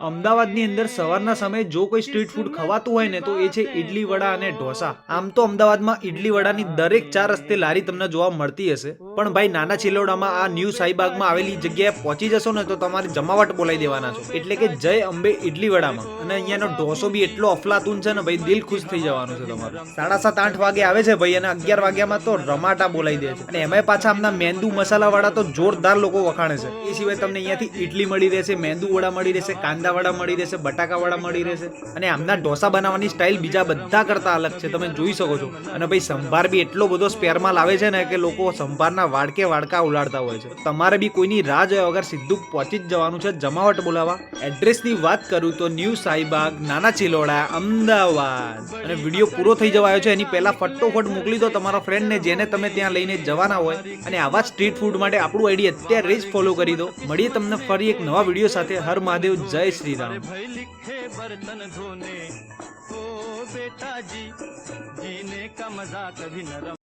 અમદાવાદની અંદર સવારના સમયે જો કોઈ સ્ટ્રીટ ફૂડ ખવાતું હોય ને તો એ છે ઇડલી વડા અને ઢોસા. આમ તો અમદાવાદમાં ઇડલી વડાની દરેક 4 રસ્તે લારી તમને જોવા મળતી હશે, પણ ભાઈ નાના ચિલોડામાં આ ન્યૂ શાહીબાગમાં આવેલી જગ્યાએ પહોંચી જશો ને તો તમારે જમાવટ બોલાવી દેવાના છો. એટલે કે જય અંબે ઇડલી વડામાં. અને અહીંયાનો ઢોસો બી એટલો અફલાતુન છે ને ભાઈ, દિલ ખુશ થઈ જવાનું છે તમારું. 7:30-8 વાગે આવે છે ભાઈ, અને 11 વાગ્યામાં તો રમાટા બોલાવી દે છે. અને એમાંય પાછા આમના મેંદુ મસાલા વાળા તો જોરદાર લોકો વખાણે છે. એ સિવાય તમને અહીંયાથી ઇડલી મળી રહેશે, મેંદુ વડા મળી રહેશે, કાંદા વડા મળી રહેશે, બટાકા વડા મળી રહેશે. અને આમના ઢોસા બનાવવાની સ્ટાઇલ બીજા બધા કરતા અલગ છે, તમે જોઈ શકો છો. અને ભાઈ સંભાર બી એટલો બધો સ્પેરમાં લાવે છે ને કે લોકો સંભારના વાડકે વાડકા ઉલાડતા હોય છે. તમારે બી કોઈની રાહ જોયા વગર સીધું પહોંચી જ જવાનું છે જમાવટ બોલાવા. એડ્રેસની વાત કરું તો ન્યૂ શાહીબાગ, નાના ચિલોડા, અમદાવાદ. અને વિડીયો પૂરો થઈ જવાયો છે એની પહેલા ફટોફટ મોકલી દો તમારા ફ્રેન્ડને જેને તમે ત્યાં લઈને જવાના હોય. અને આવા સ્ટ્રીટ ફૂડ માટે આપણું આઈડી અત્યારે જ ફોલો કરી દો. મળીએ તમને ફરી એક નવા વિડીયો સાથે. હર મહાદેવ, જય શ્રી રામ. बर्तन धोने ओ बेटा जी जीने का मजा कभी न